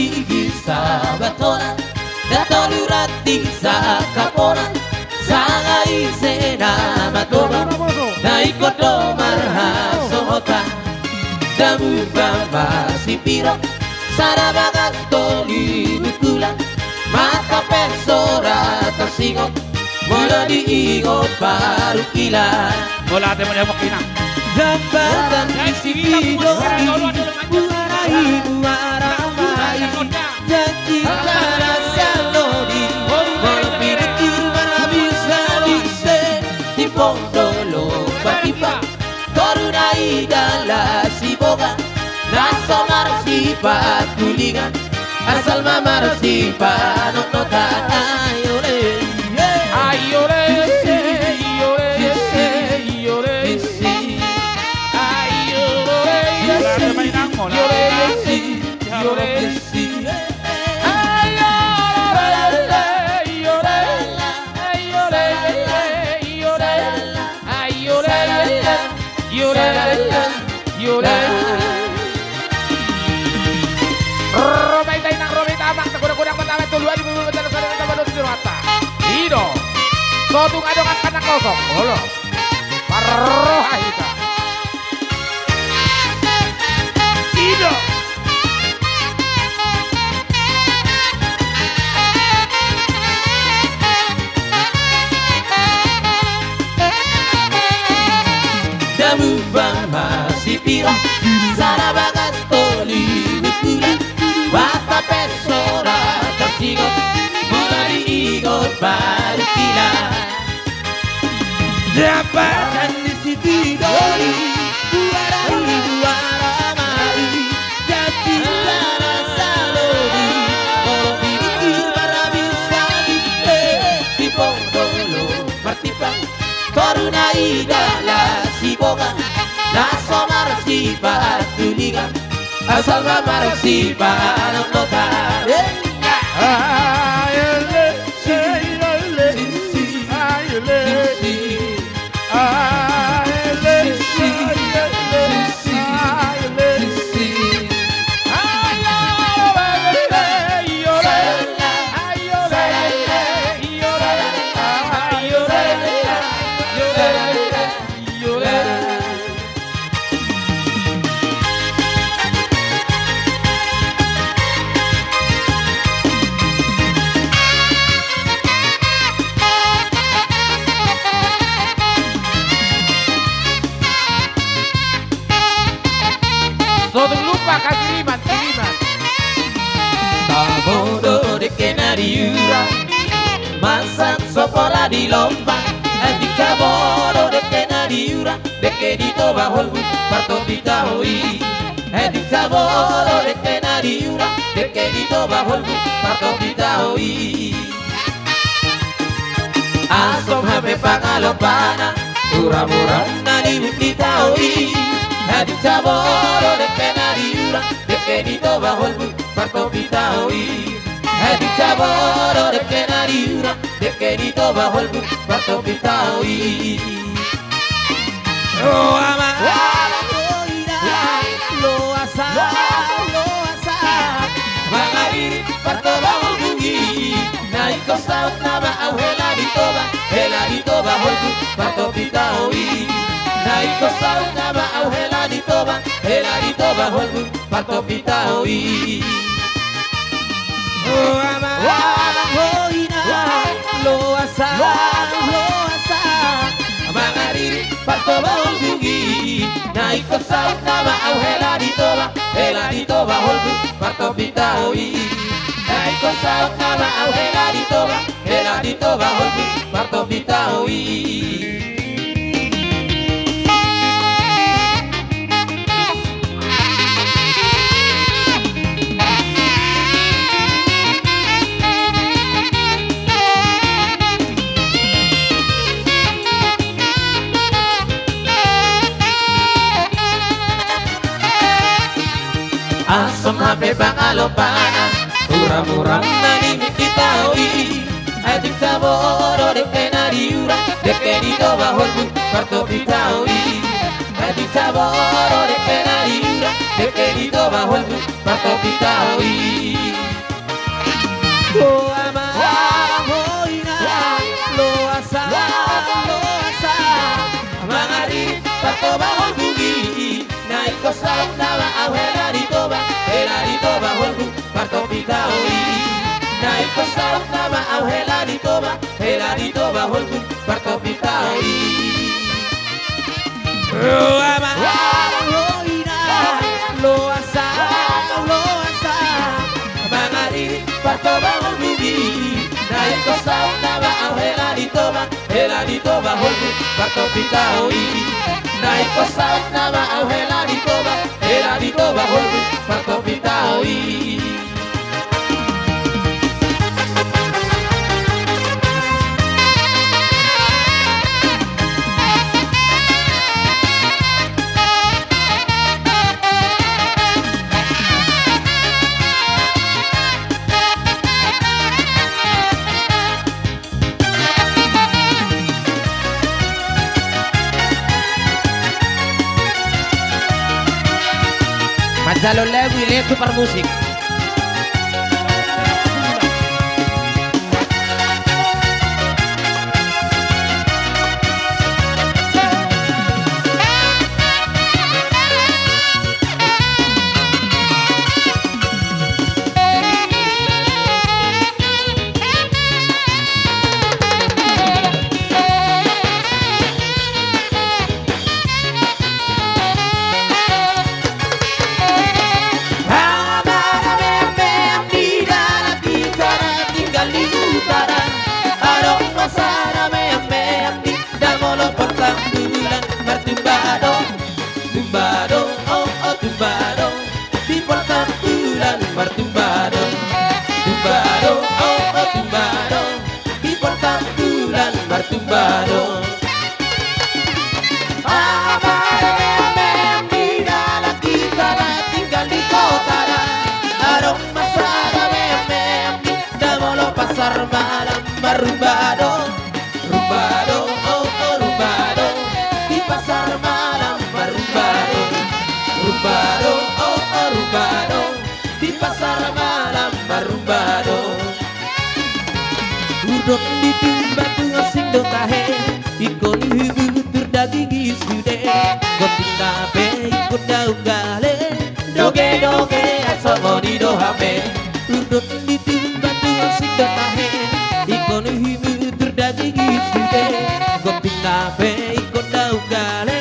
di sa batoran datolurati sa kaporan sanga isena matoba naikoto marhasota damu bamba sipiro sarabagas toli bukula mata pesora tersingot mula diingot baru kila bola te mo mo kina jambatan isido buarai buaramai janji cara salodi berpikir bisa bisa di pondolo patipa korunai dala si boga naso marsipa tulingan asal mamarsipa nonotan ayore ayore Sotung adong akan kosong, holo, parrohita, ido. Damu bama sipira, sarabagas toli bukula, wata pesora tersigot, mulai igot baru kila. Jabatan di situ doli, buarai buaramai, jati lara salodi, kalau pikir para bisa di pondolo martipan, korunai dala si boga, naso marsipa tulingan, asal marsipa nonotan. Sotung lupa kiriman. Tabodo de kenariura, mansan sopola di lomba, adik tabodo de kenariura, de kenito bajo el bus, parto pitahoi. Adik tabodo de kenariura, de kenito bajo el bus, parto pitahoi. Asom hame pangalopana, ura-ura nani pitahoi. Adik tabodo de kenariura, de kenito bajo el bus, parto pitahoi. Adik tabodo de kenariura, de kenito bajo el bus, parto pitahoi. Lo ama, lo asa, mangari parto bajo el bungi, naiko saut nama au heladito bajo el bus, parto pitahoi. Naiko saut nama au heladito bajo el bus, parto pitahoi. Lo ama, lo asa, mangari parto bajo el bungi, naiko saut nama au heladito bajo el bus, parto pitahoi. Naiko saut nama au heladito bajo el bus, parto pitahoi. Asom hape pangalopana, uram-uram nani mikitaoi. Adik saboro de kenariura, de kenito bajo el bus, parto pitahoi. Adik saboro de kenariura, de kenito bajo el bus, parto pitahoi. saunaba au helari toba holbu parto pitaoi. Naiko saunaba au helari toba holbu parto pitaoi. Roama loina loasa mangari parto holbi. Naiko saunaba au helari toba holbu parto pitaoi. Naiko saunaba au helari toba holbu parto pitaoi. Mazzalo Lewi letto per musik. Malam merumbado, rumbado, oh oh rumbado, di pasar malam merumbado, rumbado, oh oh rumbado, di pasar malam merumbado. Udon ditumba tuh sing do tahe, ikon hibu terdaging sude, goting tape ikut daun gale, doge doge asal di dohame. Udon ditumba tuh sing do tahe, ikon hibu terdaging sude, goting tape ikut daun gale,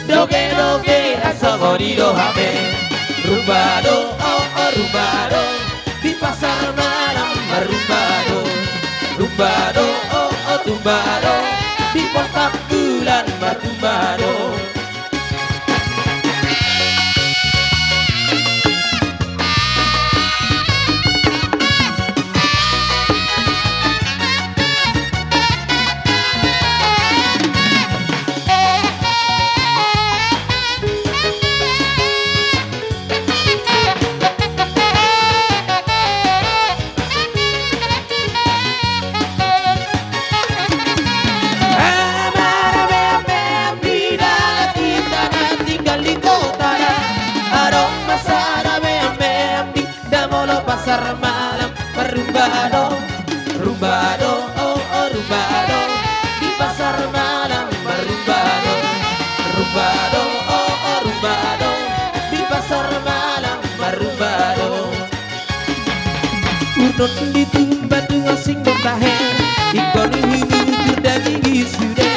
doge doge asal di dohame. Rumbado, oh oh rumbado, di pasar malam merumbado. Tumbado, oh oh tumbado, di kota bulan batumbado. Pasar malam merumbado, rumbado, oh oh rumbado, di pasar malam merumbado, rumbado, oh oh rumbado, di pasar malam merumbado. Udon ditumba tuh sing do tahe, ikon hibu terdaging sude,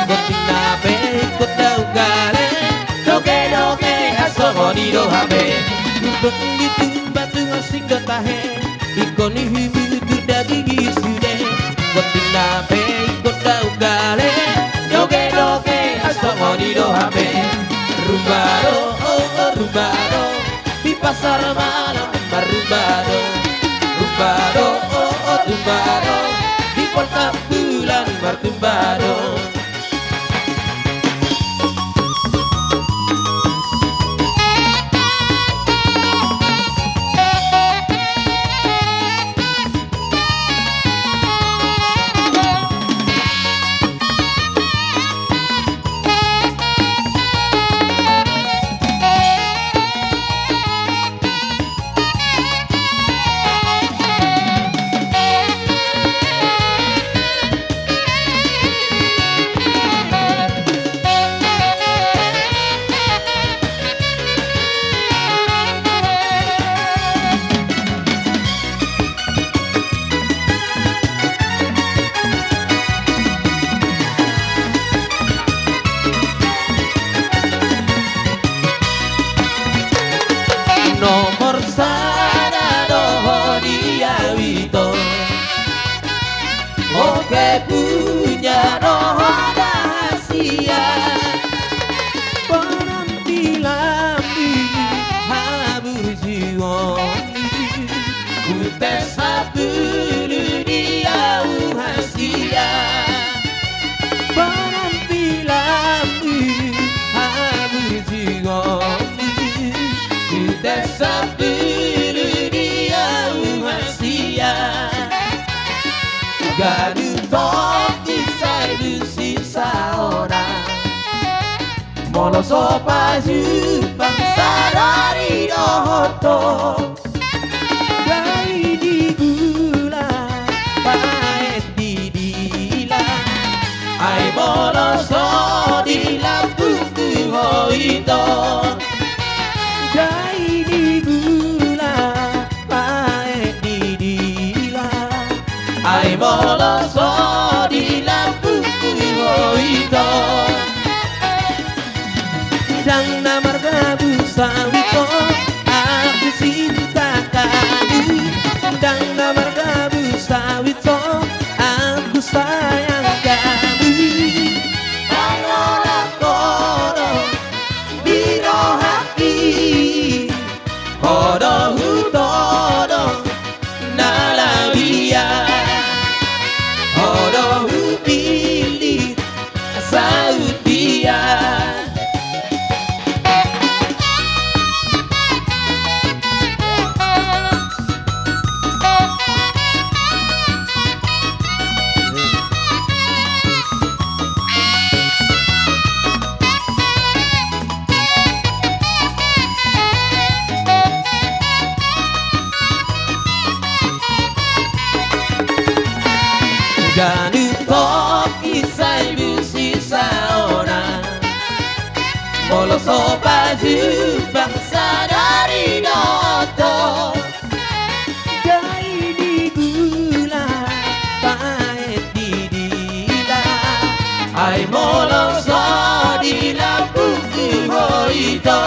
goting nabe ikut daun gale, doge doge asomo di dohame. Udon ditumba tuh sing do tahe, ikon hibu terdaging sude, goting nabe ikut daun gale, doge doge asomo di dohame. Rumbado, oh oh rumbado, di pasar malam merumbado, rumbado, oh oh tumbado, di kota bulan bertumbado. Ganutok isai busi seorang Moloso paju bangsa dari dohoto Gai di gula paet di dila Ai moloso di lampung hoito Gai di gula paet di dila Ai moloso di lampung hoito Dang na marga busawito aku cinta kamu Dang na marga busawito aku sayang kamu Pangola kono biro haki Hodo hutodo nalabia Hodo hupili saudia Ganutok isai busi seorang Moloso baju bangsa dari doto Gai di gula paet di dila Ai moloso di lampung hoito